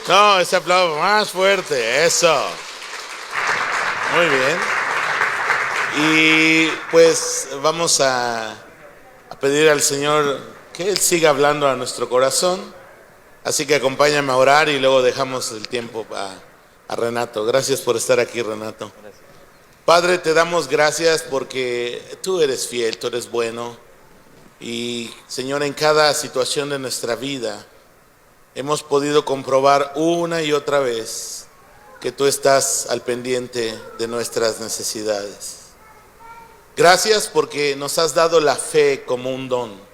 No, ese aplauso más fuerte, eso. Muy bien. Y pues vamos a pedir al Señor que Él siga hablando a nuestro corazón. Así que acompáñame a orar y luego dejamos el tiempo a Renato. Gracias por estar aquí, Renato. Gracias. Padre, te damos gracias porque tú eres fiel, tú eres bueno. Y Señor, en cada situación de nuestra vida hemos podido comprobar una y otra vez que tú estás al pendiente de nuestras necesidades. Gracias porque nos has dado la fe como un don.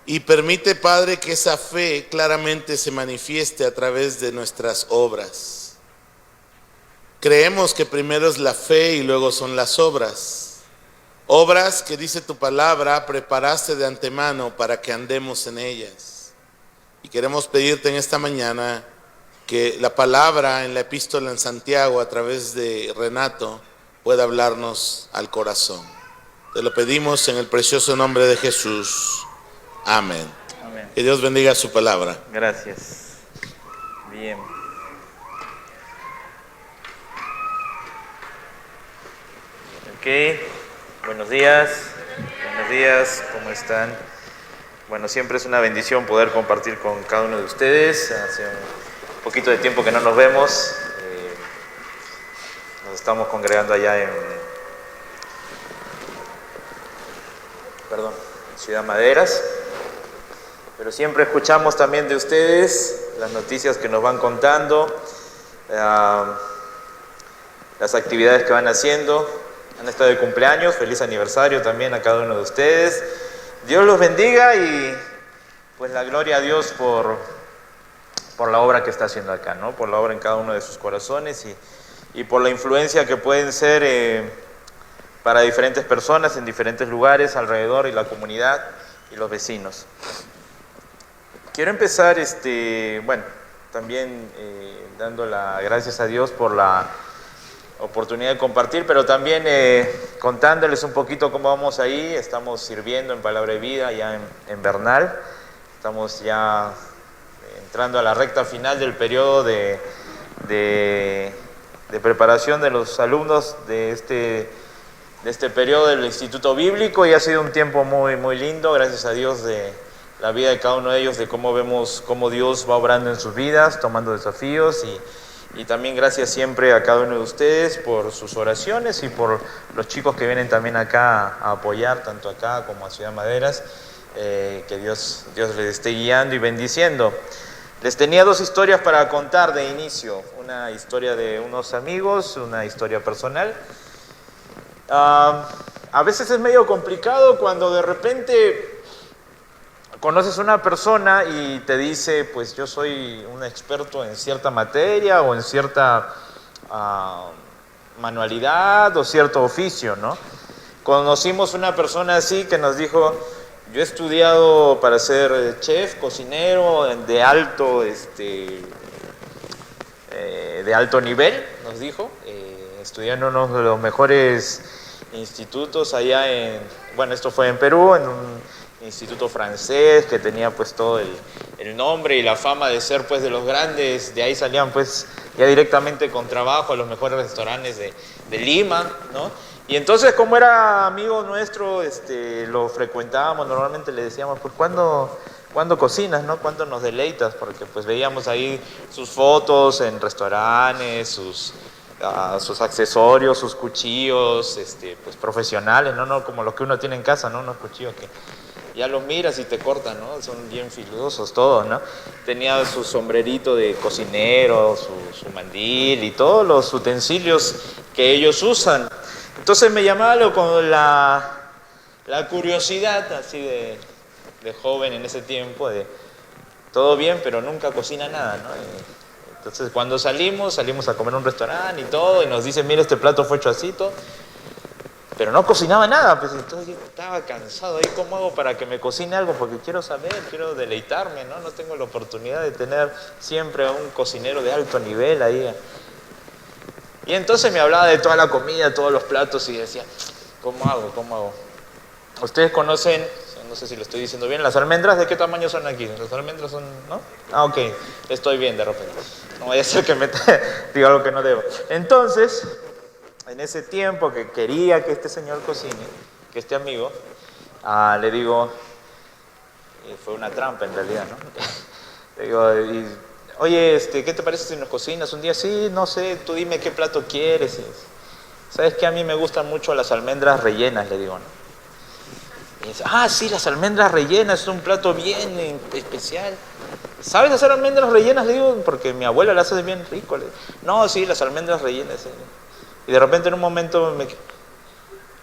Y permite, Padre, que esa fe claramente se manifieste a través de nuestras obras. Creemos que primero es la fe y luego son las obras. Obras que dice tu palabra, preparaste de antemano para que andemos en ellas. Y queremos pedirte en esta mañana que la palabra en la epístola en Santiago a través de Renato pueda hablarnos al corazón. Te lo pedimos en el precioso nombre de Jesús. Amén. Amén. Que Dios bendiga su palabra. Gracias. Bien. Ok. Buenos días. Buenos días. ¿Cómo están? Bueno, siempre es una bendición poder compartir con cada uno de ustedes. Hace un poquito de tiempo que no nos vemos. Nos estamos congregando allá en Ciudad Maderas. Pero siempre escuchamos también de ustedes las noticias que nos van contando, las actividades que van haciendo. Han estado de cumpleaños, feliz aniversario también a cada uno de ustedes. Dios los bendiga y pues la gloria a Dios por la obra que está haciendo acá, ¿no? Por la obra en cada uno de sus corazones y por la influencia que pueden ser para diferentes personas en diferentes lugares alrededor y la comunidad y los vecinos. Quiero empezar, también dando las gracias a Dios por la oportunidad de compartir, pero también contándoles un poquito cómo vamos ahí. Estamos sirviendo en Palabra de Vida ya en Bernal. Estamos ya entrando a la recta final del periodo de preparación de los alumnos de este periodo del Instituto Bíblico, y ha sido un tiempo muy, muy lindo, gracias a Dios, de la vida de cada uno de ellos, de cómo vemos cómo Dios va obrando en sus vidas, tomando desafíos, y también gracias siempre a cada uno de ustedes por sus oraciones y por los chicos que vienen también acá a apoyar, tanto acá como a Ciudad Maderas. Que Dios les esté guiando y bendiciendo. Les tenía dos historias para contar de inicio, una historia de unos amigos, una historia personal. A veces es medio complicado cuando de repente conoces una persona y te dice, pues yo soy un experto en cierta materia o en cierta manualidad o cierto oficio, ¿no? Conocimos una persona así que nos dijo, yo he estudiado para ser chef, cocinero de alto nivel, nos dijo. Estudié en uno de los mejores institutos allá esto fue en Perú, en un instituto francés que tenía pues todo el nombre y la fama de ser pues de los grandes. De ahí salían pues ya directamente con trabajo a los mejores restaurantes de Lima, ¿no? Y entonces, como era amigo nuestro, lo frecuentábamos, normalmente le decíamos, pues, ¿cuándo cocinas, no? ¿Cuándo nos deleitas? Porque pues veíamos ahí sus fotos en restaurantes, sus accesorios, sus cuchillos, pues profesionales, ¿no? Como los que uno tiene en casa, ¿no? Unos cuchillos que ya los miras y te cortan, ¿no? Son bien filosos todos, ¿no? Tenía su sombrerito de cocinero, su mandil y todos los utensilios que ellos usan. Entonces me llamaba con la curiosidad, así de joven en ese tiempo, de todo bien, pero nunca cocina nada, ¿no? Entonces cuando salimos a comer a un restaurante y todo, y nos dicen, mira, este plato fue hecho así, todo, pero no cocinaba nada. Pues entonces yo estaba cansado ahí, ¿cómo hago para que me cocine algo? Porque quiero saber, quiero deleitarme, ¿no? No tengo la oportunidad de tener siempre a un cocinero de alto nivel ahí. Y entonces me hablaba de toda la comida, todos los platos, y decía, ¿cómo hago? ¿Ustedes conocen, no sé si lo estoy diciendo bien. ¿Las almendras de qué tamaño son aquí? Las almendras son, ¿no? Ah, ok, estoy bien de repente. No vaya a ser que me diga algo que no debo. Entonces, en ese tiempo que quería que este señor cocine, que este amigo, le digo, fue una trampa en realidad, ¿no? Le digo, oye, ¿qué te parece si nos cocinas un día? Sí, no sé, tú dime qué plato quieres. ¿Sabes qué? A mí me gustan mucho las almendras rellenas, le digo, ¿no? Y dice, sí, las almendras rellenas es un plato bien especial. ¿Sabes hacer almendras rellenas? Le digo, porque mi abuela las hace bien rico. Le digo, no, sí, las almendras rellenas. Sí. Y de repente en un momento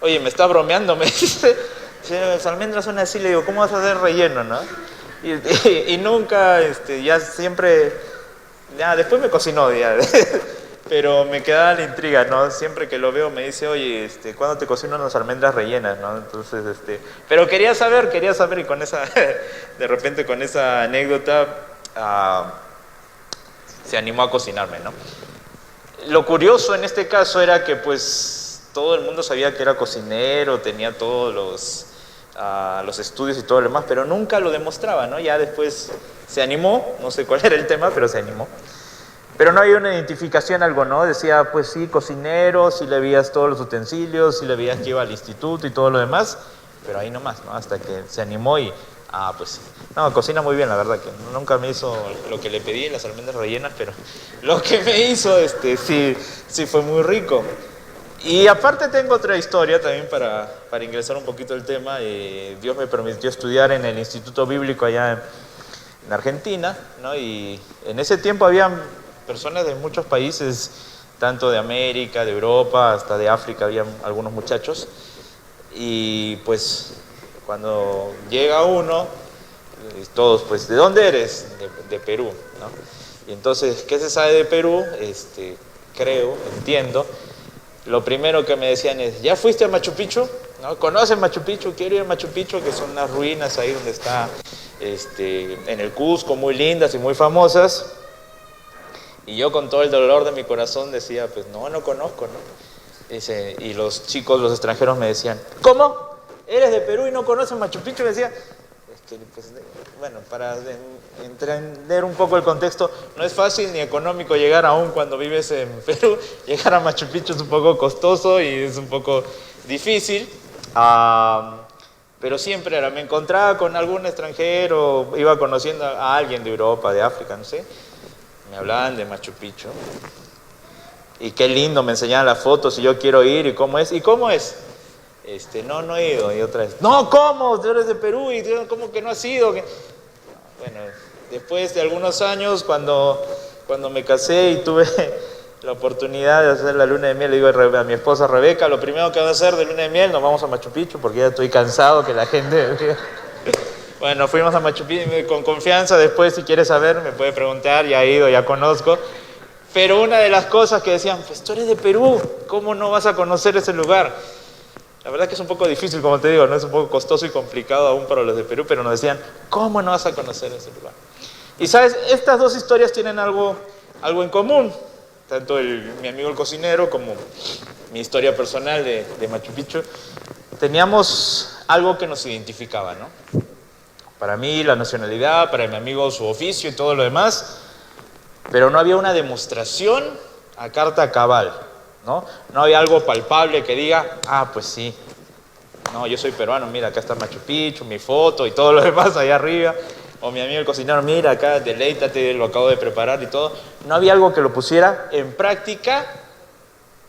oye, me está bromeando, me dice, sí, las almendras son así. Le digo, ¿cómo vas a hacer relleno, no? Y nunca, ya siempre, ya después me cocinó, ya. Pero me quedaba la intriga, ¿no? Siempre que lo veo me dice, oye, ¿cuándo te cocino unas almendras rellenas, no? Entonces, pero quería saber, y con esa, de repente con esa anécdota, se animó a cocinarme, ¿no? Lo curioso en este caso era que, pues, todo el mundo sabía que era cocinero, tenía todos los estudios y todo lo demás, pero nunca lo demostraba, ¿no? Ya después se animó, no sé cuál era el tema, pero se animó. Pero no había una identificación, algo, ¿no? Decía, pues sí, cocinero, sí le veías todos los utensilios, sí le veías que iba al instituto y todo lo demás, pero ahí nomás, ¿no? Hasta que se animó y, pues, no, cocina muy bien, la verdad, que nunca me hizo lo que le pedí, las almendras rellenas, pero lo que me hizo, sí fue muy rico. Y aparte tengo otra historia también para ingresar un poquito el tema. Dios me permitió estudiar en el Instituto Bíblico allá en Argentina, ¿no? Y en ese tiempo había personas de muchos países, tanto de América, de Europa, hasta de África, había algunos muchachos. Y pues cuando llega uno, todos, pues, ¿de dónde eres? De Perú, ¿no? Y entonces, ¿qué se sabe de Perú? Creo, entiendo. Lo primero que me decían es, ¿ya fuiste a Machu Picchu? ¿No? ¿Conoces Machu Picchu? Quiero ir a Machu Picchu, que son unas ruinas ahí donde está, en el Cusco, muy lindas y muy famosas. Y yo con todo el dolor de mi corazón decía, pues no conozco, ¿no? Y los chicos, los extranjeros me decían, ¿cómo? ¿Eres de Perú y no conoces Machu Picchu? Me decía, pues, bueno, para entender un poco el contexto, no es fácil ni económico llegar aún cuando vives en Perú. Llegar a Machu Picchu es un poco costoso y es un poco difícil. Pero siempre me encontraba con algún extranjero, iba conociendo a alguien de Europa, de África, no sé. Me hablaban de Machu Picchu. Y qué lindo, me enseñaban las fotos y yo quiero ir y cómo es. ¿Y cómo es? No he ido. Y otra vez, no, ¿cómo? Tú eres de Perú y ¿cómo que no has ido? Bueno, después de algunos años, cuando me casé y tuve la oportunidad de hacer la luna de miel, le digo a mi esposa Rebeca, lo primero que va a hacer de luna de miel, nos vamos a Machu Picchu porque ya estoy cansado que la gente... Bueno, fuimos a Machu Picchu con confianza. Después, si quiere saber, me puede preguntar, ya he ido, ya conozco. Pero una de las cosas que decían, pues tú eres de Perú, ¿cómo no vas a conocer ese lugar? La verdad que es un poco difícil, como te digo, ¿no? Es un poco costoso y complicado aún para los de Perú, pero nos decían, ¿cómo no vas a conocer ese lugar? Y sabes, estas dos historias tienen algo en común, tanto mi amigo el cocinero como mi historia personal de Machu Picchu. Teníamos algo que nos identificaba, ¿no? Para mí la nacionalidad, para mi amigo su oficio y todo lo demás, pero no había una demostración a carta cabal, ¿no? No había algo palpable que diga, pues sí, no, yo soy peruano, mira, acá está Machu Picchu, mi foto y todo lo demás allá arriba. O mi amigo el cocinero, mira, acá, deleítate, lo acabo de preparar y todo. No había algo que lo pusiera en práctica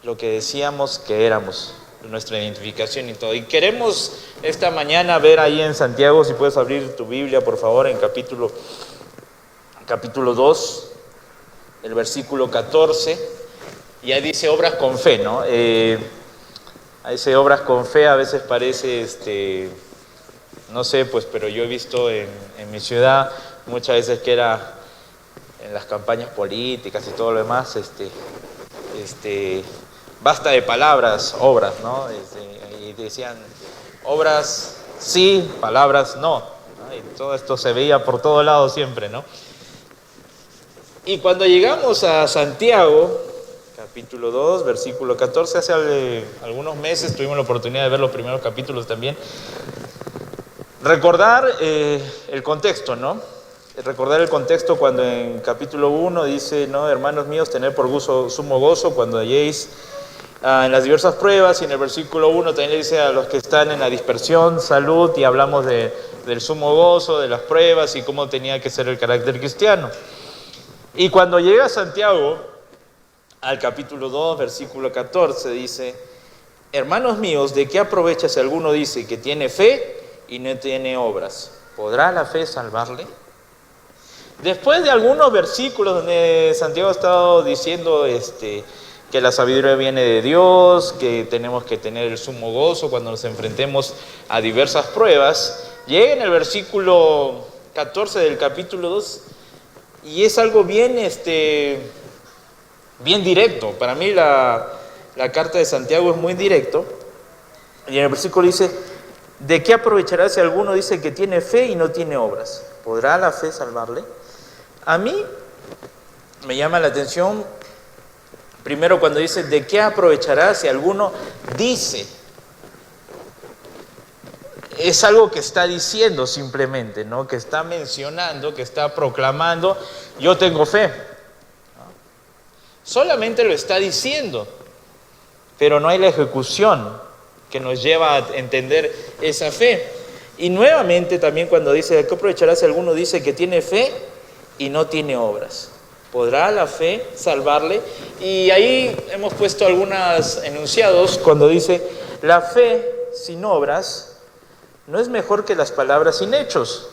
lo que decíamos que éramos, nuestra identificación y todo. Y queremos esta mañana ver ahí en Santiago, si puedes abrir tu Biblia, por favor, en capítulo 2, el versículo 14. Y ahí dice obras con fe, ¿no? Ahí dice obras con fe, a veces parece, no sé, pues, pero yo he visto en mi ciudad muchas veces que era en las campañas políticas y todo lo demás, basta de palabras, obras, ¿no? Y decían, obras sí, palabras no, ¿no? Y todo esto se veía por todos lados siempre, ¿no? Y cuando llegamos a Santiago, capítulo 2, versículo 14, hace algunos meses tuvimos la oportunidad de ver los primeros capítulos también, Recordar el contexto, ¿no? Recordar el contexto cuando en capítulo 1 dice, ¿no? Hermanos míos, tened por sumo gozo cuando halléis en las diversas pruebas, y en el versículo 1 también le dice a los que están en la dispersión, salud, y hablamos del sumo gozo, de las pruebas y cómo tenía que ser el carácter cristiano. Y cuando llega Santiago al capítulo 2, versículo 14, dice, hermanos míos, ¿de qué aprovecha si alguno dice que tiene fe y no tiene obras? ¿Podrá la fe salvarle? Después de algunos versículos donde Santiago ha estado diciendo que la sabiduría viene de Dios, que tenemos que tener el sumo gozo cuando nos enfrentemos a diversas pruebas, llega en el versículo 14 del capítulo 2 y es algo bien directo. Para mí la carta de Santiago es muy directo. Y en el versículo dice, ¿de qué aprovechará si alguno dice que tiene fe y no tiene obras? ¿Podrá la fe salvarle? A mí me llama la atención, primero cuando dice, ¿de qué aprovechará si alguno dice? Es algo que está diciendo simplemente, ¿no? Que está mencionando, que está proclamando, yo tengo fe. Solamente lo está diciendo, pero no hay la ejecución que nos lleva a entender esa fe. Y nuevamente también cuando dice, ¿de qué aprovechará si alguno dice que tiene fe y no tiene obras? ¿Podrá la fe salvarle? Y ahí hemos puesto algunos enunciados cuando dice, la fe sin obras no es mejor que las palabras sin hechos.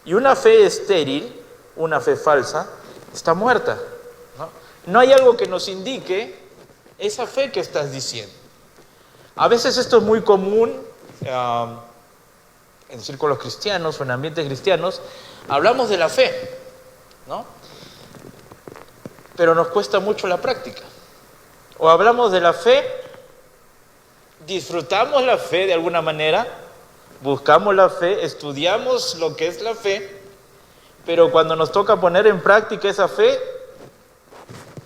Y una fe estéril, una fe falsa, está muerta. No hay algo que nos indique esa fe que estás diciendo. A veces esto es muy común en círculos cristianos o en ambientes cristianos. Hablamos de la fe, ¿no? Pero nos cuesta mucho la práctica. O hablamos de la fe, disfrutamos la fe de alguna manera, buscamos la fe, estudiamos lo que es la fe, pero cuando nos toca poner en práctica esa fe,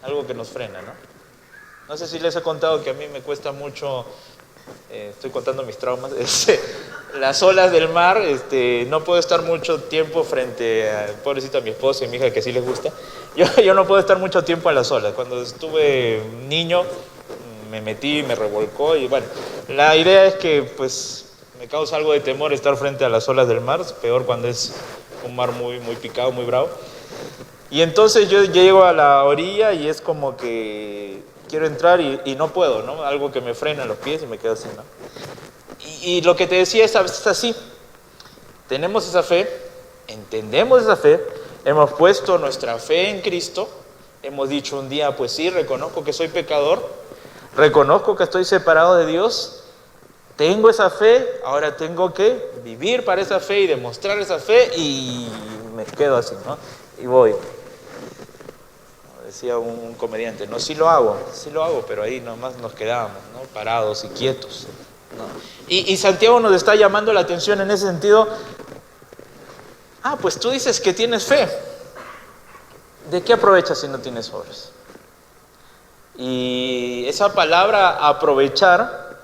algo que nos frena, ¿no? No sé si les he contado que a mí me cuesta mucho, estoy contando mis traumas, las olas del mar, no puedo estar mucho tiempo frente a, pobrecito, a mi esposa y a mi hija que sí les gusta, yo no puedo estar mucho tiempo a las olas. Cuando estuve niño me metí, me revolcó y bueno, la idea es que pues me causa algo de temor estar frente a las olas del mar, peor cuando es un mar muy, muy picado, muy bravo. Y entonces yo llego a la orilla y es como que quiero entrar y no puedo, ¿no? Algo que me frena los pies y me quedo así, ¿no? Y lo que te decía es así. Tenemos esa fe, entendemos esa fe, hemos puesto nuestra fe en Cristo, hemos dicho un día, pues sí, reconozco que soy pecador, reconozco que estoy separado de Dios, tengo esa fe, ahora tengo que vivir para esa fe y demostrar esa fe y me quedo así, ¿no? Y voy. Decía un comediante, no, sí lo hago, pero ahí nomás nos quedábamos, ¿no? Parados y quietos, ¿no? Y Santiago nos está llamando la atención en ese sentido. Pues tú dices que tienes fe, ¿de qué aprovechas si no tienes obras? Y esa palabra aprovechar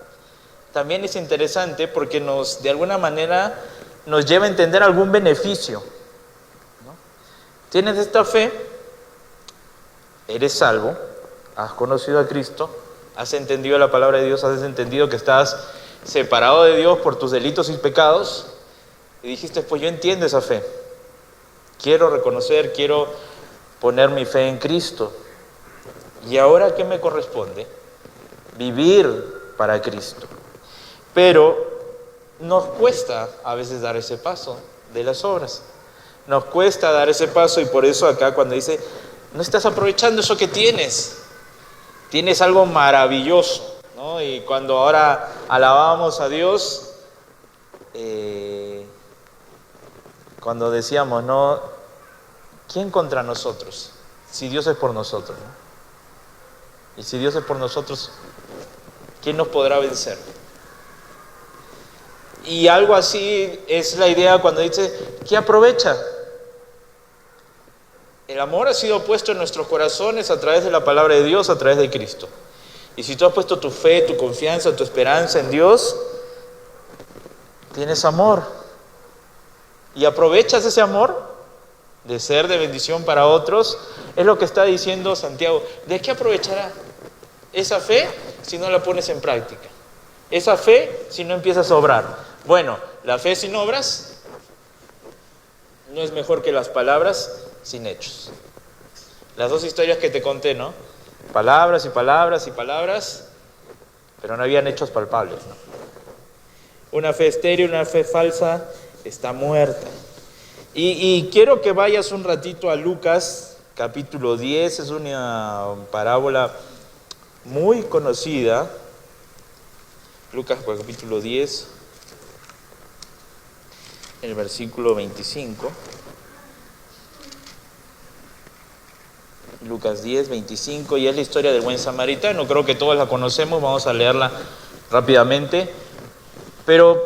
también es interesante porque de alguna manera nos lleva a entender algún beneficio, ¿no? Tienes esta fe, eres salvo, has conocido a Cristo, has entendido la palabra de Dios, has entendido que estás separado de Dios por tus delitos y pecados, y dijiste, pues yo entiendo esa fe, quiero reconocer, quiero poner mi fe en Cristo. ¿Y ahora qué me corresponde? Vivir para Cristo. Pero nos cuesta a veces dar ese paso de las obras. Nos cuesta dar ese paso y por eso acá cuando dice, no estás aprovechando eso que tienes. Tienes algo maravilloso, ¿no? Y cuando ahora alabábamos a Dios, cuando decíamos, ¿no? ¿Quién contra nosotros? Si Dios es por nosotros, ¿no? Y si Dios es por nosotros, ¿quién nos podrá vencer? Y algo así es la idea cuando dice, ¿qué aprovecha? El amor ha sido puesto en nuestros corazones a través de la palabra de Dios, a través de Cristo. Y si tú has puesto tu fe, tu confianza, tu esperanza en Dios, tienes amor. y aprovechas ese amor de ser de bendición para otros, es lo que está diciendo Santiago. ¿De qué aprovechará esa fe si no la pones en práctica? Esa fe si no empiezas a obrar. Bueno, la fe sin obras no es mejor que las palabras sin hechos. Las dos historias que te conté, ¿no? Palabras y palabras y palabras, pero no habían hechos palpables, ¿no? Una fe estéril, una fe falsa, está muerta. Y quiero que vayas un ratito a Lucas, capítulo 10, es una parábola muy conocida. Lucas, capítulo 10, el versículo 25. Lucas 10, 25, y es la historia del buen samaritano. Creo que todos la conocemos, vamos a leerla rápidamente. Pero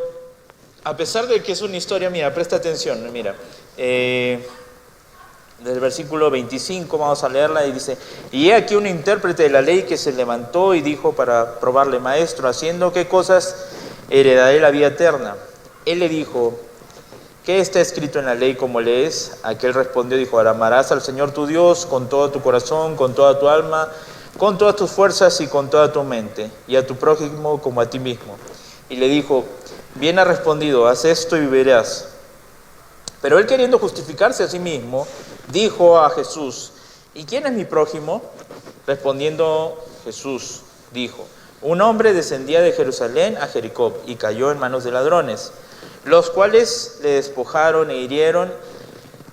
a pesar de que es una historia, mira, presta atención, mira. Del versículo 25 vamos a leerla y dice: y he aquí un intérprete de la ley que se levantó y dijo para probarle: maestro, ¿haciendo qué cosas heredaré la vida eterna? Él le dijo: ¿qué está escrito en la ley, como lees? Aquel respondió, dijo: amarás al Señor tu Dios con todo tu corazón, con toda tu alma, con todas tus fuerzas y con toda tu mente, y a tu prójimo como a ti mismo. Y le dijo: bien has respondido, haz esto y vivirás. Pero él, queriendo justificarse a sí mismo, dijo a Jesús: ¿y quién es mi prójimo? Respondiendo Jesús, dijo: un hombre descendía de Jerusalén a Jericó y cayó en manos de ladrones, los cuales le despojaron e hirieron,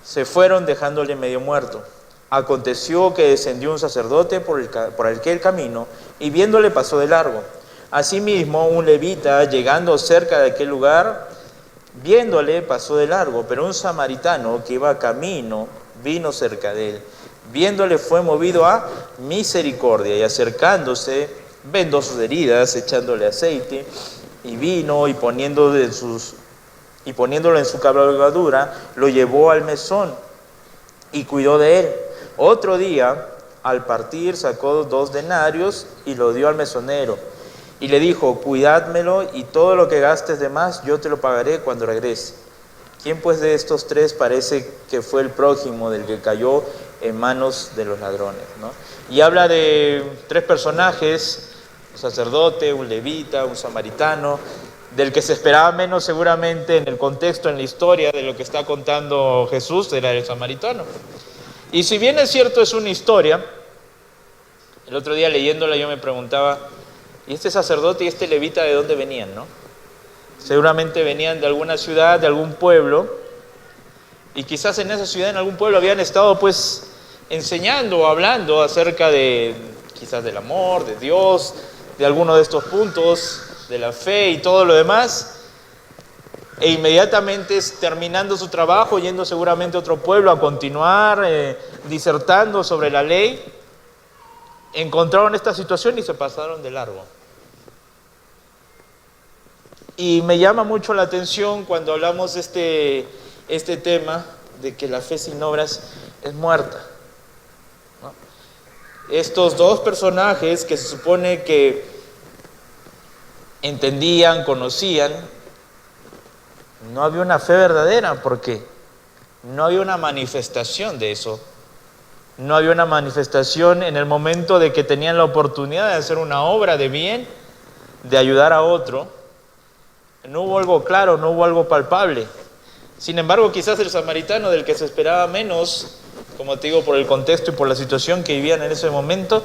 se fueron dejándole medio muerto. Aconteció que descendió un sacerdote por aquel camino y viéndole pasó de largo. Asimismo, un levita, llegando cerca de aquel lugar, viéndole pasó de largo, pero un samaritano que iba camino vino cerca de él. Viéndole fue movido a misericordia y acercándose, vendó sus heridas, echándole aceite y vino y poniéndolo en su cabalgadura, lo llevó al mesón y cuidó de él. Otro día, al partir, sacó 2 denarios y lo dio al mesonero. Y le dijo: cuidádmelo, y todo lo que gastes de más yo te lo pagaré cuando regrese. ¿Quién pues de estos 3 parece que fue el prójimo del que cayó en manos de los ladrones, ¿no? Y habla de 3 personajes: un sacerdote, un levita, un samaritano, del que se esperaba menos seguramente en el contexto, en la historia de lo que está contando Jesús, era el samaritano. Y si bien es cierto, es una historia, el otro día leyéndola yo me preguntaba: ¿y este sacerdote y este levita de dónde venían, no? Seguramente venían de alguna ciudad, de algún pueblo, y quizás en esa ciudad, en algún pueblo, habían estado pues enseñando o hablando acerca de, quizás del amor, de Dios, de alguno de estos puntos, de la fe y todo lo demás, e inmediatamente terminando su trabajo, yendo seguramente a otro pueblo a continuar disertando sobre la ley, encontraron esta situación y se pasaron de largo. Y me llama mucho la atención cuando hablamos de este tema de que la fe sin obras es muerta, ¿no? Estos 2 personajes que se supone que entendían, conocían, no había una fe verdadera porque no había una manifestación de eso. No había una manifestación en el momento de que tenían la oportunidad de hacer una obra de bien, de ayudar a otro. No hubo algo claro, no hubo algo palpable. Sin embargo, quizás el samaritano, del que se esperaba menos, como te digo, por el contexto y por la situación que vivían en ese momento,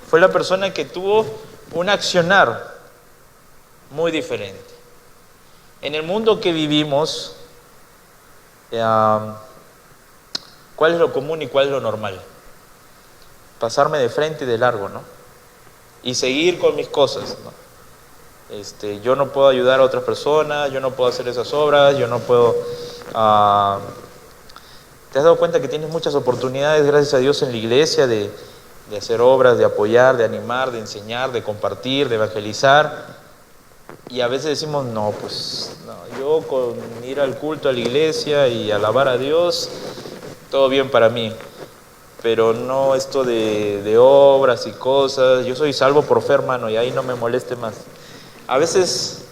fue la persona que tuvo un accionar muy diferente. En el mundo que vivimos, ¿cuál es lo común y cuál es lo normal? Pasarme de frente y de largo, ¿no? Y seguir con mis cosas, ¿no? Yo no puedo ayudar a otras personas, yo no puedo hacer esas obras, yo no puedo... ¿Te has dado cuenta que tienes muchas oportunidades, gracias a Dios, en la iglesia de hacer obras, de apoyar, de animar, de enseñar, de compartir, de evangelizar? Y a veces decimos: no, pues no, yo con ir al culto a la iglesia y alabar a Dios, todo bien para mí. Pero no esto de obras y cosas. Yo soy salvo por fe, hermano, y ahí no me moleste más. A veces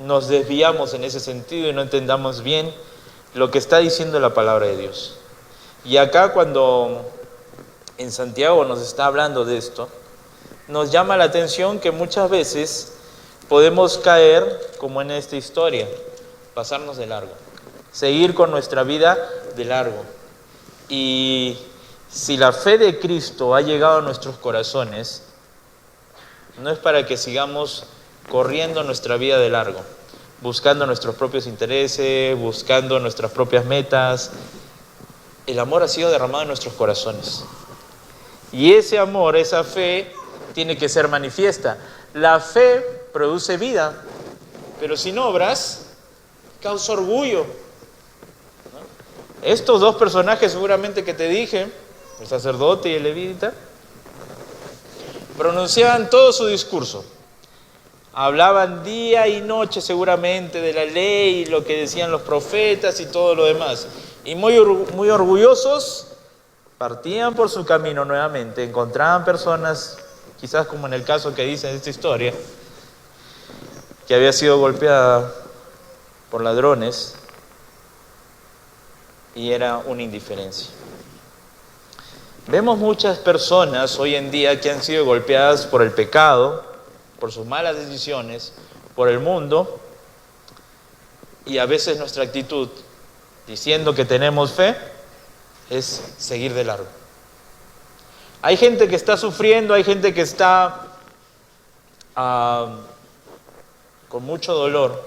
nos desviamos en ese sentido y no entendamos bien lo que está diciendo la palabra de Dios. Y acá cuando en Santiago nos está hablando de esto, nos llama la atención que muchas veces podemos caer como en esta historia, pasarnos de largo, seguir con nuestra vida de largo. Y si la fe de Cristo ha llegado a nuestros corazones, no es para que sigamos corriendo nuestra vida de largo, buscando nuestros propios intereses, buscando nuestras propias metas. El amor ha sido derramado en nuestros corazones. Y ese amor, esa fe, tiene que ser manifiesta. La fe produce vida, pero sin obras causa orgullo, ¿no? Estos dos personajes seguramente que te dije, el sacerdote y el levita, pronunciaban todo su discurso. Hablaban día y noche seguramente de la ley, lo que decían los profetas y todo lo demás. Y muy orgullosos, partían por su camino nuevamente, encontraban personas, quizás como en el caso que dice en esta historia, que había sido golpeada por ladrones, y era una indiferencia. Vemos muchas personas hoy en día que han sido golpeadas por el pecado, por sus malas decisiones, por el mundo, y a veces nuestra actitud, diciendo que tenemos fe, es seguir de largo. Hay gente que está sufriendo, hay gente que está con mucho dolor,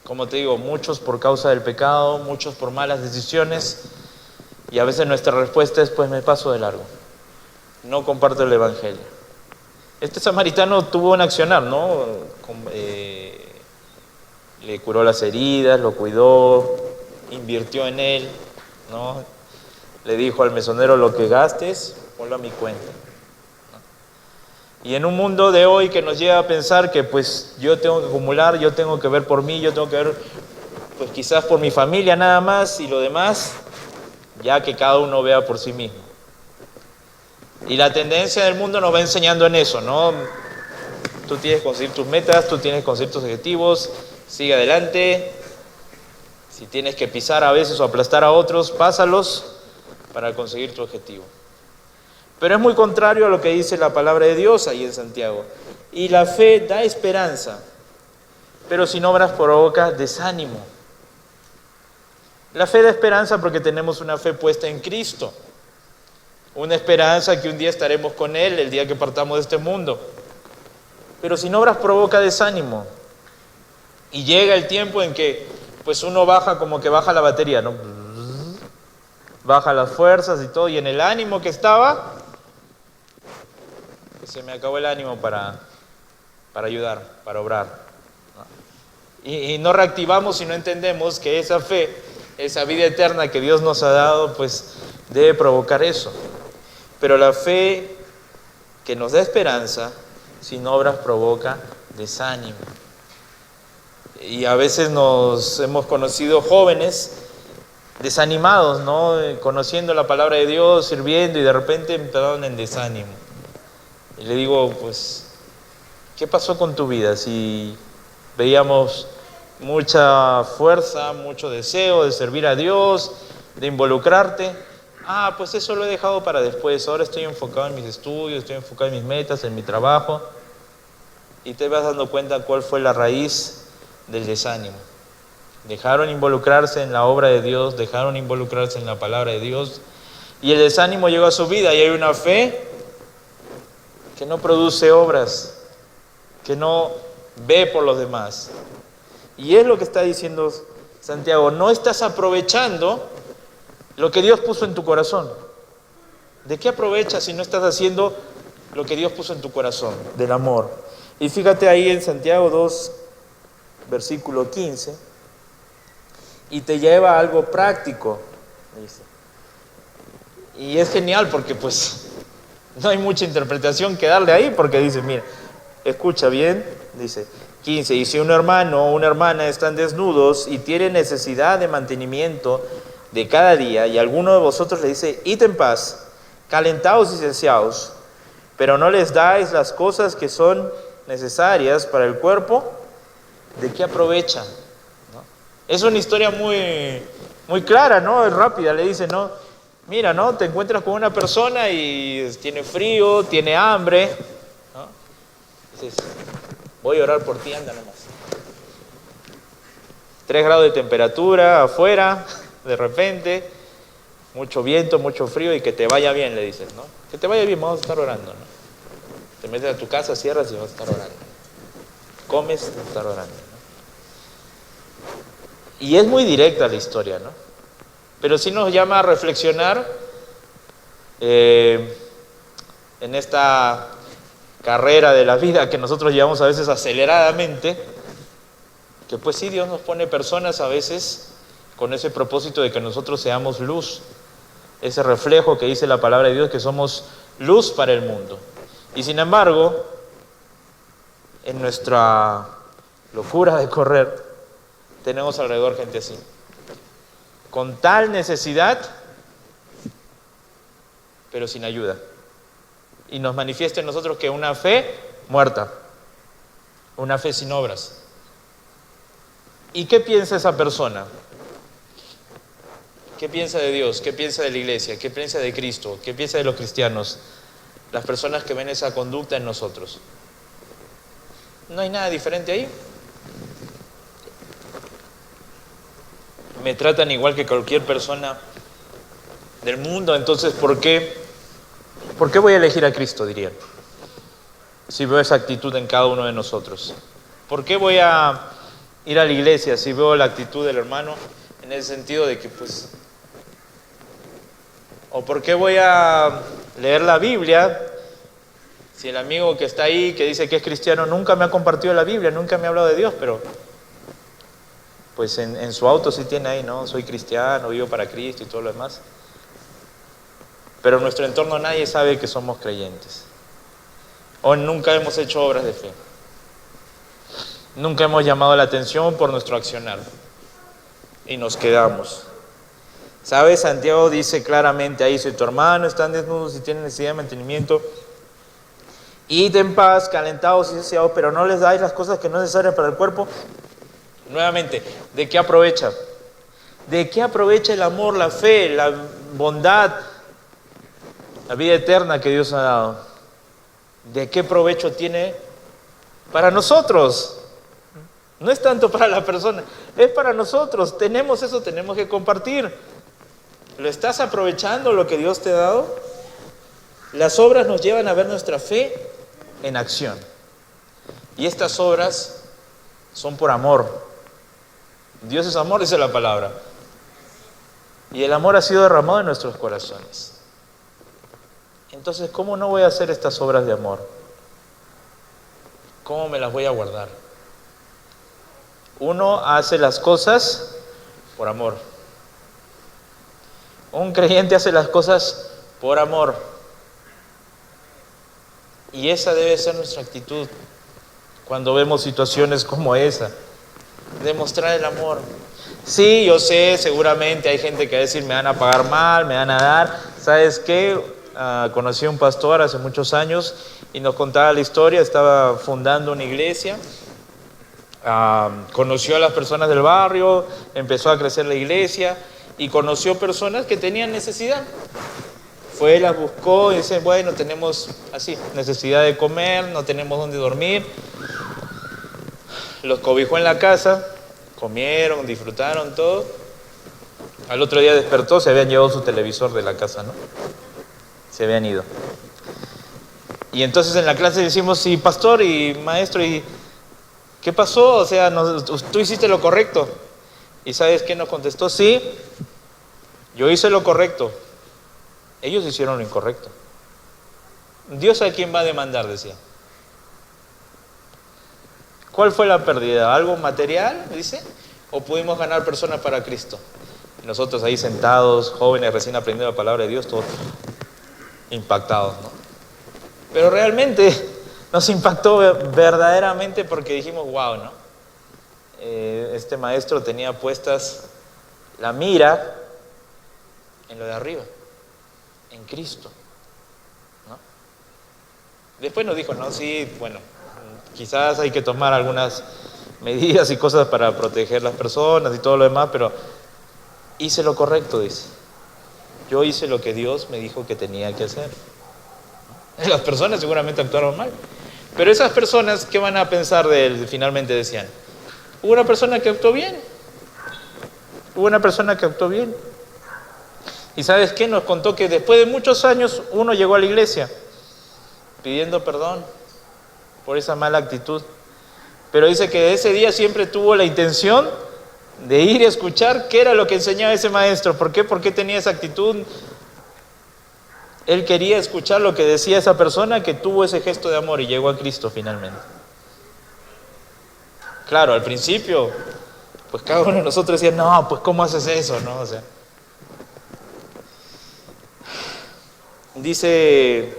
como te digo, muchos por causa del pecado, muchos por malas decisiones, y a veces nuestra respuesta es: pues me paso de largo, no comparto el evangelio. Este samaritano tuvo un accionar, ¿no? Le curó las heridas, lo cuidó, invirtió en él, ¿no? Le dijo al mesonero: lo que gastes, ponlo a mi cuenta. Y en un mundo de hoy que nos lleva a pensar que pues yo tengo que acumular, yo tengo que ver por mí, yo tengo que ver pues quizás por mi familia nada más, y lo demás ya que cada uno vea por sí mismo. Y la tendencia del mundo nos va enseñando en eso, ¿no? Tú tienes que conseguir tus metas, tú tienes que conseguir tus objetivos, sigue adelante. Si tienes que pisar a veces o aplastar a otros, pásalos para conseguir tu objetivo. Pero es muy contrario a lo que dice la palabra de Dios ahí en Santiago. Y la fe da esperanza, pero sin obras provoca desánimo. La fe da esperanza porque tenemos una fe puesta en Cristo. Una esperanza que un día estaremos con Él, el día que partamos de este mundo. Pero sin obras provoca desánimo. Y llega el tiempo en que pues uno baja, como que baja la batería, ¿no? Baja las fuerzas y todo, y en el ánimo que estaba, se me acabó el ánimo para ayudar, para obrar, ¿no? Y no reactivamos y no entendemos que esa fe, esa vida eterna que Dios nos ha dado, pues debe provocar eso. Pero la fe que nos da esperanza, sin obras provoca desánimo. Y a veces nos hemos conocido jóvenes desanimados, ¿no? Conociendo la palabra de Dios, sirviendo, y de repente empezaron en desánimo. Y le digo, pues, ¿qué pasó con tu vida? Si veíamos mucha fuerza, mucho deseo de servir a Dios, de involucrarte. Pues eso lo he dejado para después. Ahora estoy enfocado en mis estudios, estoy enfocado en mis metas, en mi trabajo. Y te vas dando cuenta cuál fue la raíz del desánimo. Dejaron involucrarse en la obra de Dios, dejaron involucrarse en la palabra de Dios, y el desánimo llegó a su vida, y hay una fe que no produce obras, que no ve por los demás. Y es lo que está diciendo Santiago: no estás aprovechando lo que Dios puso en tu corazón. ¿De qué aprovechas si no estás haciendo lo que Dios puso en tu corazón? Del amor. Y fíjate ahí en Santiago 2, versículo 15, y te lleva a algo práctico, dice. Y es genial porque pues no hay mucha interpretación que darle ahí, porque dice, mira, escucha bien, dice 15, y si un hermano o una hermana están desnudos y tienen necesidad de mantenimiento de cada día, y alguno de vosotros le dice: id en paz, calentaos y saciaos, pero no les dais las cosas que son necesarias para el cuerpo, ¿De qué aprovecha? ¿No? Es una historia muy, muy clara, ¿no? Es rápida, le dice, ¿no? Mira, ¿no? Te encuentras con una persona y tiene frío, tiene hambre, ¿no? Dices, voy a orar por ti, anda nomás. 3 grados de temperatura afuera, de repente, mucho viento, mucho frío y que te vaya bien, le dices, ¿no? Que te vaya bien, vamos a estar orando, ¿no? Te metes a tu casa, cierras y vas a estar orando. Comes, vas a estar orando, ¿no? Y es muy directa la historia, ¿no? Pero sí nos llama a reflexionar en esta carrera de la vida que nosotros llevamos a veces aceleradamente, que pues sí, Dios nos pone personas a veces con ese propósito de que nosotros seamos luz, ese reflejo que dice la palabra de Dios, que somos luz para el mundo. Y sin embargo, en nuestra locura de correr, tenemos alrededor gente así, con tal necesidad, pero sin ayuda. Y nos manifiesta en nosotros que una fe muerta, una fe sin obras. ¿Y qué piensa esa persona? ¿Qué piensa de Dios? ¿Qué piensa de la iglesia? ¿Qué piensa de Cristo? ¿Qué piensa de los cristianos? Las personas que ven esa conducta en nosotros. ¿No hay nada diferente ahí? Me tratan igual que cualquier persona del mundo, entonces ¿por qué voy a elegir a Cristo, dirían? Si veo esa actitud en cada uno de nosotros. ¿Por qué voy a ir a la iglesia si veo la actitud del hermano en el sentido de que pues... ¿O por qué voy a leer la Biblia si el amigo que está ahí, que dice que es cristiano, nunca me ha compartido la Biblia, nunca me ha hablado de Dios, pero pues en su auto sí tiene ahí, ¿no? Soy cristiano, vivo para Cristo y todo lo demás. Pero en nuestro entorno nadie sabe que somos creyentes. O nunca hemos hecho obras de fe. Nunca hemos llamado la atención por nuestro accionar. Y nos quedamos. ¿Sabes? Santiago dice claramente ahí, si tu hermano está desnudo, si tiene necesidad de mantenimiento, id en paz, calentados y saciados, pero no les dais las cosas que no es necesarias para el cuerpo. Nuevamente, ¿de qué aprovecha? ¿De qué aprovecha el amor, la fe, la bondad, la vida eterna que Dios ha dado? ¿De qué provecho tiene para nosotros? No es tanto para la persona, es para nosotros. Tenemos eso, tenemos que compartir. ¿Lo estás aprovechando lo que Dios te ha dado? Las obras nos llevan a ver nuestra fe en acción. Y estas obras son por amor. Dios es amor, dice la palabra. Y el amor ha sido derramado en nuestros corazones. Entonces, ¿cómo no voy a hacer estas obras de amor? ¿Cómo me las voy a guardar? Uno hace las cosas por amor. Un creyente hace las cosas por amor. Y esa debe ser nuestra actitud cuando vemos situaciones como esa. Demostrar el amor. Sí, yo sé, seguramente hay gente que va a decir, me van a pagar mal, me van a dar. ¿Sabes qué? Conocí a un pastor hace muchos años y nos contaba la historia, estaba fundando una iglesia. Conoció a las personas del barrio, empezó a crecer la iglesia y conoció personas que tenían necesidad. Fue, las buscó y dice, bueno, tenemos así, necesidad de comer, no tenemos dónde dormir. Los cobijó en la casa, comieron, disfrutaron todo. Al otro día despertó, se habían llevado su televisor de la casa, ¿no? Se habían ido. Y entonces en la clase decimos, sí, pastor y maestro, ¿y qué pasó? O sea, tú hiciste lo correcto. ¿Y sabes qué nos contestó? Sí, yo hice lo correcto. Ellos hicieron lo incorrecto. Dios, ¿a quién va a demandar? Decía. ¿Cuál fue la pérdida? ¿Algo material, dice? ¿O pudimos ganar personas para Cristo? Y nosotros ahí sentados, jóvenes, recién aprendiendo la palabra de Dios, todos impactados, ¿no? Pero realmente nos impactó verdaderamente porque dijimos, wow, ¿no? Este maestro tenía puestas la mira en lo de arriba, en Cristo, ¿no? Después nos dijo, no, sí, bueno, quizás hay que tomar algunas medidas y cosas para proteger las personas y todo lo demás, pero hice lo correcto, dice. Yo hice lo que Dios me dijo que tenía que hacer. Las personas seguramente actuaron mal, pero esas personas, ¿qué van a pensar de él? Finalmente decían, hubo una persona que actuó bien. Hubo una persona que actuó bien. ¿Y sabes qué? Nos contó que después de muchos años uno llegó a la iglesia pidiendo perdón por esa mala actitud. Pero dice que ese día siempre tuvo la intención de ir a escuchar qué era lo que enseñaba ese maestro. ¿Por qué? ¿Por qué tenía esa actitud? Él quería escuchar lo que decía esa persona que tuvo ese gesto de amor y llegó a Cristo finalmente. Claro, al principio, pues cada uno de nosotros decía, no, pues ¿cómo haces eso? ¿No? O sea, dice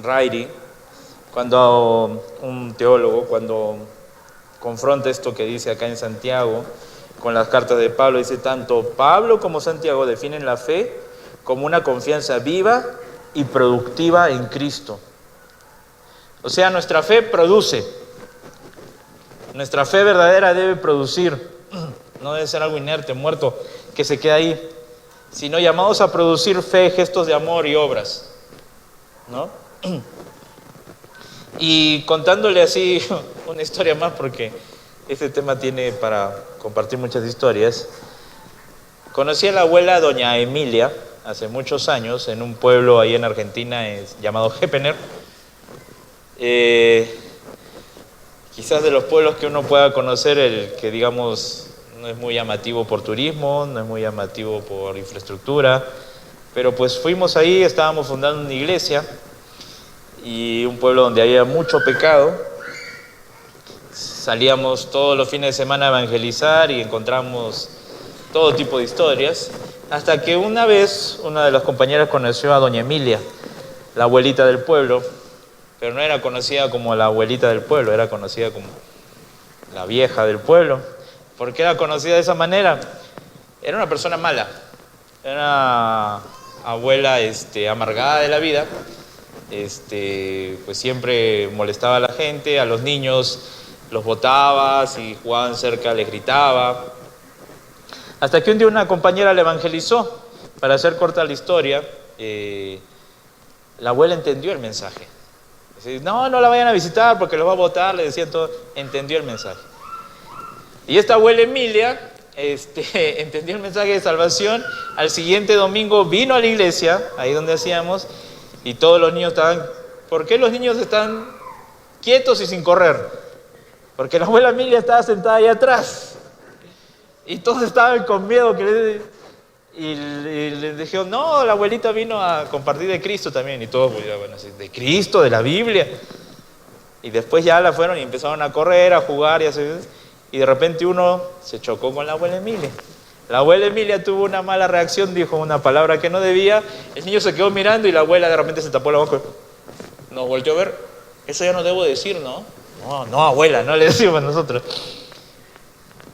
Rairi, cuando un teólogo, cuando confronta esto que dice acá en Santiago con las cartas de Pablo, dice, tanto Pablo como Santiago definen la fe como una confianza viva y productiva en Cristo. O sea, nuestra fe produce. Nuestra fe verdadera debe producir. No debe ser algo inerte, muerto, que se queda ahí, sino llamados a producir fe, gestos de amor y obras, ¿no? Y contándole así una historia más, porque este tema tiene para compartir muchas historias. Conocí a la abuela doña Emilia hace muchos años en un pueblo ahí en Argentina llamado Hepener. Quizás de los pueblos que uno pueda conocer, el que digamos no es muy llamativo por turismo, no es muy llamativo por infraestructura, pero pues fuimos ahí, estábamos fundando una iglesia y un pueblo donde había mucho pecado. Salíamos todos los fines de semana a evangelizar y encontramos todo tipo de historias, hasta que una vez una de las compañeras conoció a doña Emilia, la abuelita del pueblo, pero no era conocida como la abuelita del pueblo, era conocida como la vieja del pueblo. ¿Por qué era conocida de esa manera? Era una persona mala, era una abuela amargada de la vida, pues siempre molestaba a la gente, a los niños los botaba, si jugaban cerca les gritaba. Hasta que un día una compañera le evangelizó. Para hacer corta la historia, la abuela entendió el mensaje. No la vayan a visitar porque los va a botar, le decían todo. Entendió el mensaje. Y esta abuela Emilia entendió el mensaje de salvación. Al siguiente domingo vino a la iglesia, ahí donde hacíamos, y todos los niños estaban... ¿Por qué los niños están quietos y sin correr? Porque la abuela Emilia estaba sentada ahí atrás. Y todos estaban con miedo y les dijeron, no, la abuelita vino a compartir de Cristo también. Y todos, bueno, ¿de Cristo? ¿De la Biblia? Y después ya la fueron y empezaron a correr, a jugar y de repente uno se chocó con la abuela Emilia. La abuela Emilia tuvo una mala reacción, dijo una palabra que no debía. El niño se quedó mirando y la abuela de repente se tapó la boca. Nos volteó a ver. Eso ya no debo decir, ¿no? No, abuela, no le decimos nosotros.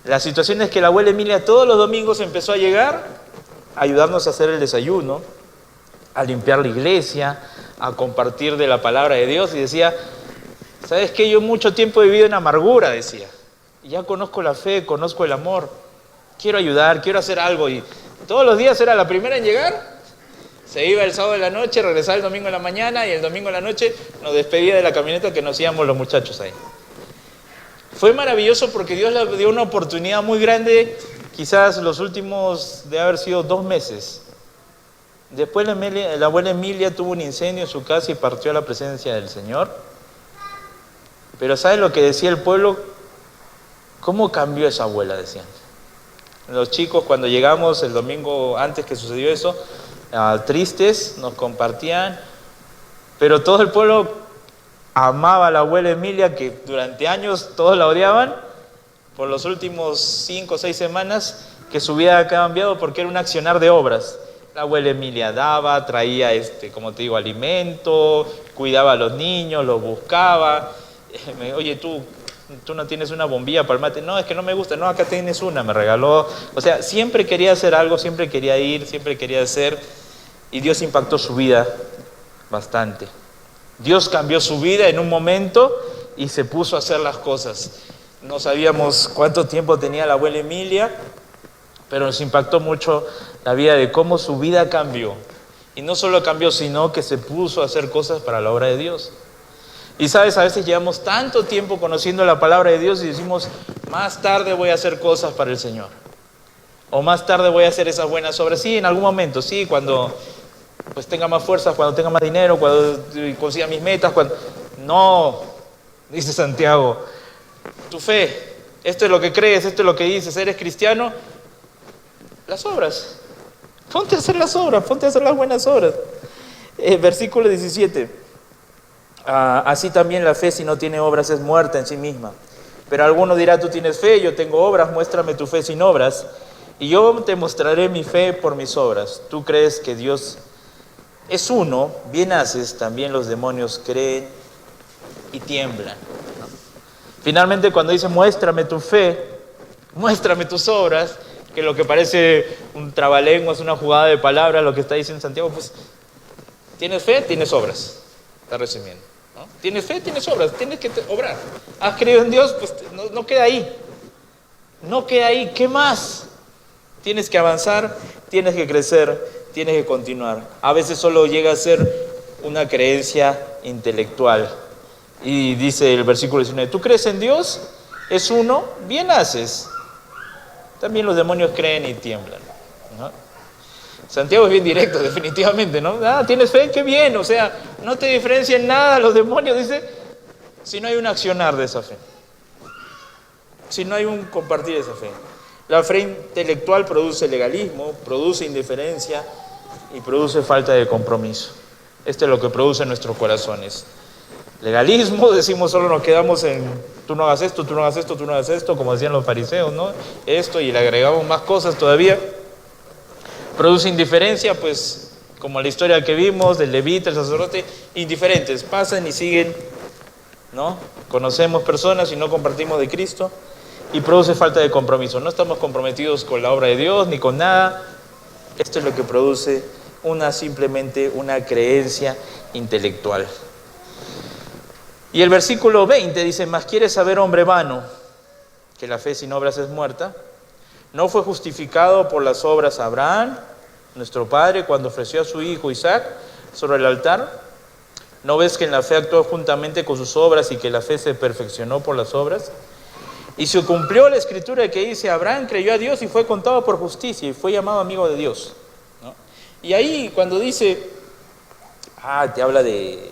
La situación es que la abuela Emilia todos los domingos empezó a llegar a ayudarnos a hacer el desayuno, a limpiar la iglesia, a compartir de la palabra de Dios, y decía, ¿sabes qué? Yo mucho tiempo he vivido en amargura, decía. Ya conozco la fe, conozco el amor, quiero ayudar, quiero hacer algo. Y todos los días era la primera en llegar, se iba el sábado de la noche, regresaba el domingo en la mañana y el domingo en la noche nos despedía de la camioneta que nos íbamos los muchachos ahí. Fue maravilloso porque Dios le dio una oportunidad muy grande, quizás los últimos de haber sido 2 meses. Después la abuela Emilia tuvo un incendio en su casa y partió a la presencia del Señor. Pero ¿sabes lo que decía el pueblo? ¿Cómo cambió esa abuela? Decían. Los chicos cuando llegamos el domingo antes que sucedió eso, tristes, nos compartían, pero todo el pueblo amaba a la abuela Emilia, que durante años todos la odiaban. Por los últimos 5 o 6 semanas que su vida ha cambiado porque era un accionar de obras. La abuela Emilia daba, traía, como te digo, alimento, cuidaba a los niños, los buscaba. Oye, tú no tienes una bombilla para el mate. No, es que no me gusta. No, acá tienes una, me regaló. O sea, siempre quería hacer algo, siempre quería ir, siempre quería hacer. Y Dios impactó su vida bastante. Dios cambió su vida en un momento y se puso a hacer las cosas. No sabíamos cuánto tiempo tenía la abuela Emilia, pero nos impactó mucho la vida de cómo su vida cambió. Y no solo cambió, sino que se puso a hacer cosas para la obra de Dios. Y sabes, a veces llevamos tanto tiempo conociendo la palabra de Dios y decimos, más tarde voy a hacer cosas para el Señor. O más tarde voy a hacer esas buenas obras. Sí, en algún momento, sí, cuando pues tenga más fuerzas, cuando tenga más dinero, cuando consiga mis metas. No, dice Santiago, tu fe, esto es lo que crees, esto es lo que dices, eres cristiano, las obras. Ponte a hacer las obras, ponte a hacer las buenas obras. Versículo 17. Así también la fe, si no tiene obras, es muerta en sí misma. Pero alguno dirá, tú tienes fe, yo tengo obras, muéstrame tu fe sin obras, y yo te mostraré mi fe por mis obras. Tú crees que Dios es uno, bien haces, también los demonios creen y tiemblan. Finalmente, cuando dice muéstrame tu fe, muéstrame tus obras, que lo que parece un trabalenguas, una jugada de palabras, lo que está diciendo Santiago, pues tienes fe, tienes obras. Está resumiendo, ¿no? Tienes fe, tienes obras, tienes que obrar. Has creído en Dios, pues no queda ahí. No queda ahí, ¿qué más? Tienes que avanzar, tienes que crecer, tienes que continuar. A veces solo llega a ser una creencia intelectual. Y dice el versículo 19, ¿tú crees en Dios? Es uno, bien haces. También los demonios creen y tiemblan, ¿no? Santiago es bien directo, definitivamente, ¿no? ¿Tienes fe? ¡Qué bien! O sea, no te diferencia en nada los demonios, dice, si no hay un accionar de esa fe. Si no hay un compartir esa fe. La fe intelectual produce legalismo, produce indiferencia y produce falta de compromiso. Esto es lo que produce en nuestros corazones. Legalismo, decimos, solo nos quedamos en tú no hagas esto, tú no hagas esto, tú no hagas esto, como decían los fariseos, ¿no? Esto, y le agregamos más cosas todavía. Produce indiferencia, pues, como la historia que vimos del levita, el sacerdote, indiferentes, pasan y siguen, ¿no? Conocemos personas y no compartimos de Cristo, y produce falta de compromiso. No estamos comprometidos con la obra de Dios ni con nada. Esto es lo que produce simplemente una creencia intelectual. Y el versículo 20 dice, mas quieres saber, hombre vano, que la fe sin obras es muerta. ¿No fue justificado por las obras Abraham, nuestro padre, cuando ofreció a su hijo Isaac sobre el altar? ¿No ves que en la fe actuó juntamente con sus obras y que la fe se perfeccionó por las obras? Y se cumplió la escritura que dice, Abraham creyó a Dios y fue contado por justicia y fue llamado amigo de Dios, ¿no? Y ahí cuando dice, te habla de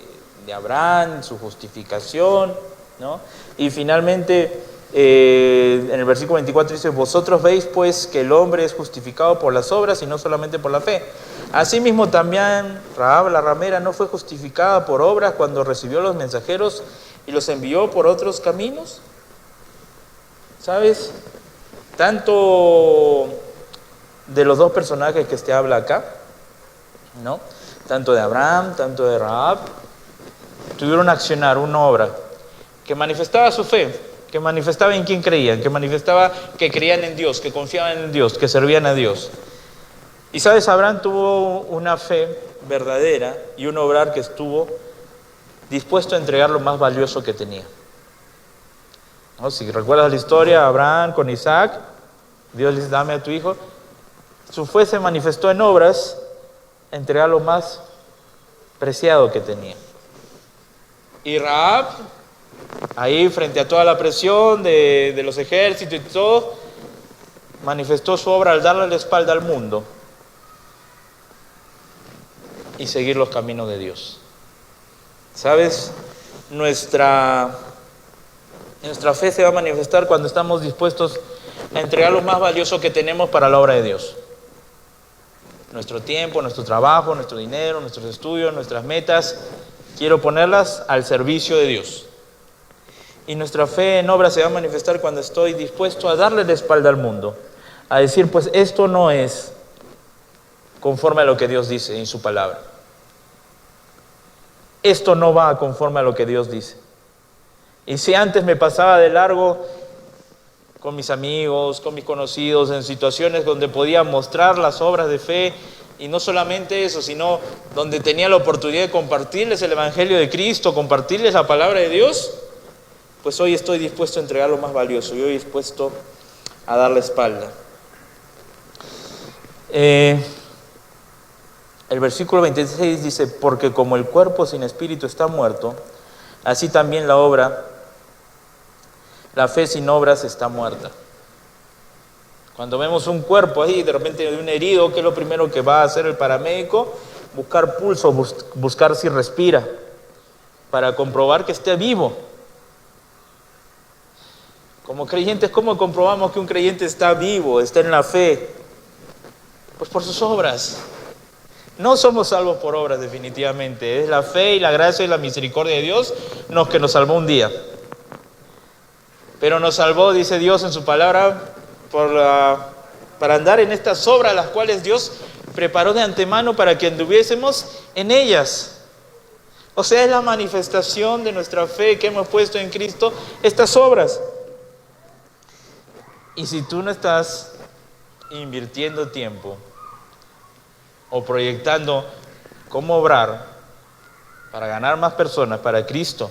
Abraham, su justificación, ¿no? Y finalmente en el versículo 24 dice, vosotros veis pues que el hombre es justificado por las obras y no solamente por la fe. Asimismo también Rahab la ramera no fue justificada por obras cuando recibió los mensajeros y los envió por otros caminos. ¿Sabes? Tanto de los dos personajes que se habla acá, ¿no? Tanto de Abraham, tanto de Rahab, tuvieron accionar una obra que manifestaba su fe, que manifestaba en quién creían, que manifestaba que creían en Dios, que confiaban en Dios, que servían a Dios. Y sabes, Abraham tuvo una fe verdadera y un obrar que estuvo dispuesto a entregar lo más valioso que tenía, ¿no? Si recuerdas la historia, Abraham con Isaac, Dios le dice, dame a tu hijo. Su fe se manifestó en obras, entregar lo más preciado que tenía. Y Rahab, ahí frente a toda la presión de los ejércitos y todo, manifestó su obra al darle la espalda al mundo y seguir los caminos de Dios. ¿Sabes? Nuestra fe se va a manifestar cuando estamos dispuestos a entregar lo más valioso que tenemos para la obra de Dios. Nuestro tiempo, nuestro trabajo, nuestro dinero, nuestros estudios, nuestras metas, quiero ponerlas al servicio de Dios. Y nuestra fe en obra se va a manifestar cuando estoy dispuesto a darle la espalda al mundo, a decir, pues esto no es conforme a lo que Dios dice en su palabra. Esto no va conforme a lo que Dios dice. Y si antes me pasaba de largo con mis amigos, con mis conocidos, en situaciones donde podía mostrar las obras de fe, y no solamente eso, sino donde tenía la oportunidad de compartirles el Evangelio de Cristo, compartirles la palabra de Dios, pues hoy estoy dispuesto a entregar lo más valioso, y hoy dispuesto a dar la espalda. El versículo 26 dice, porque como el cuerpo sin espíritu está muerto, así también la fe sin obras está muerta. Cuando vemos un cuerpo ahí, de repente de un herido, ¿qué es lo primero que va a hacer el paramédico? Buscar pulso, buscar si respira, para comprobar que esté vivo. Como creyentes, ¿cómo comprobamos que un creyente está vivo, está en la fe? Pues por sus obras. No somos salvos por obras, definitivamente. Es la fe y la gracia y la misericordia de Dios que nos salvó un día. Pero nos salvó, dice Dios en su palabra, para andar en estas obras, las cuales Dios preparó de antemano para que anduviésemos en ellas. O sea, es la manifestación de nuestra fe que hemos puesto en Cristo, estas obras. Y si tú no estás invirtiendo tiempo o proyectando cómo obrar para ganar más personas para Cristo,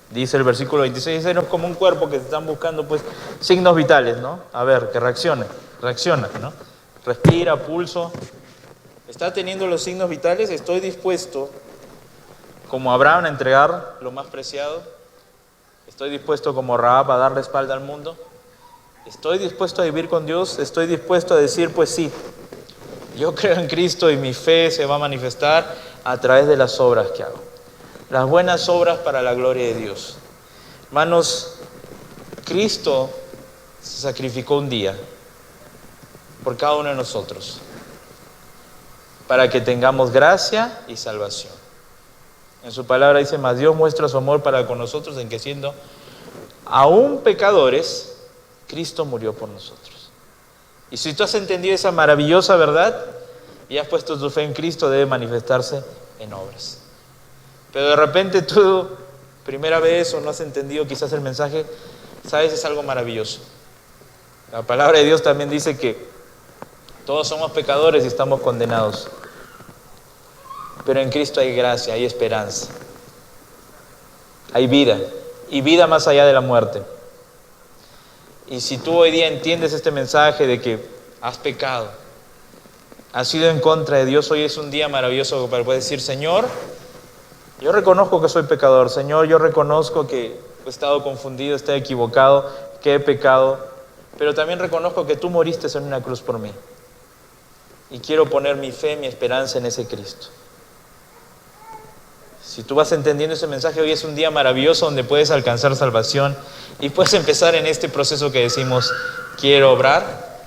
dice el versículo 26, es como un cuerpo que se están buscando pues signos vitales, ¿no? A ver, que reacciona, ¿no? Respira, pulso. ¿Está teniendo los signos vitales? ¿Estoy dispuesto, como Abraham, a entregar lo más preciado? ¿Estoy dispuesto, como Rahab, a dar la espalda al mundo? ¿Estoy dispuesto a vivir con Dios? ¿Estoy dispuesto a decir, pues sí, yo creo en Cristo y mi fe se va a manifestar a través de las obras que hago? Las buenas obras para la gloria de Dios. Hermanos, Cristo se sacrificó un día por cada uno de nosotros para que tengamos gracia y salvación. En su palabra dice, mas Dios muestra su amor para con nosotros en que siendo aún pecadores, Cristo murió por nosotros. Y si tú has entendido esa maravillosa verdad y has puesto tu fe en Cristo, debe manifestarse en obras. Pero de repente tú, primera vez, o no has entendido quizás el mensaje, sabes, es algo maravilloso. La palabra de Dios también dice que todos somos pecadores y estamos condenados. Pero en Cristo hay gracia, hay esperanza, hay vida, y vida más allá de la muerte. Y si tú hoy día entiendes este mensaje de que has pecado, has sido en contra de Dios, hoy es un día maravilloso para poder decir, Señor, yo reconozco que soy pecador. Señor, yo reconozco que he estado confundido, estoy equivocado, que he pecado. Pero también reconozco que tú moriste en una cruz por mí. Y quiero poner mi fe, mi esperanza en ese Cristo. Si tú vas entendiendo ese mensaje, hoy es un día maravilloso donde puedes alcanzar salvación y puedes empezar en este proceso que decimos, quiero obrar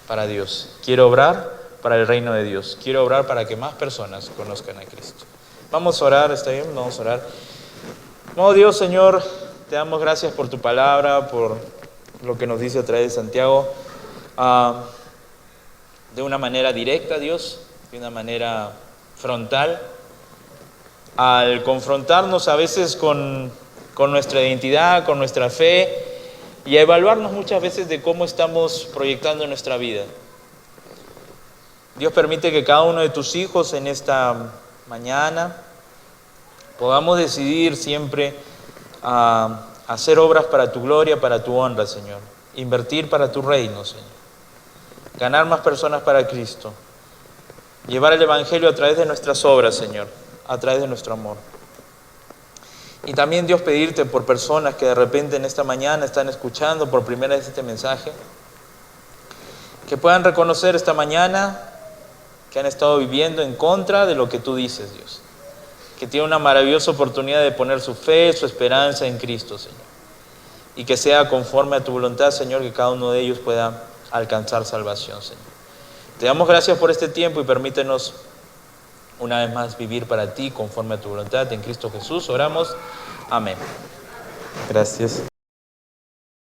para Dios. Quiero obrar para el reino de Dios. Quiero obrar para que más personas conozcan a Cristo. Vamos a orar, ¿está bien? Vamos a orar. Oh Dios, Señor, te damos gracias por tu palabra, por lo que nos dice a través de Santiago, de una manera directa, Dios, de una manera frontal, al confrontarnos a veces con nuestra identidad, con nuestra fe, y a evaluarnos muchas veces de cómo estamos proyectando nuestra vida. Dios, permite que cada uno de tus hijos en esta mañana podamos decidir siempre hacer obras para tu gloria, para tu honra, Señor. Invertir para tu reino, Señor. Ganar más personas para Cristo. Llevar el Evangelio a través de nuestras obras, Señor. A través de nuestro amor. Y también, Dios, pedirte por personas que de repente en esta mañana están escuchando por primera vez este mensaje, que puedan reconocer esta mañana que han estado viviendo en contra de lo que tú dices, Dios. Que tienen una maravillosa oportunidad de poner su fe, su esperanza en Cristo, Señor. Y que sea conforme a tu voluntad, Señor, que cada uno de ellos pueda alcanzar salvación, Señor. Te damos gracias por este tiempo y permítenos una vez más vivir para ti conforme a tu voluntad. En Cristo Jesús oramos. Amén. Gracias.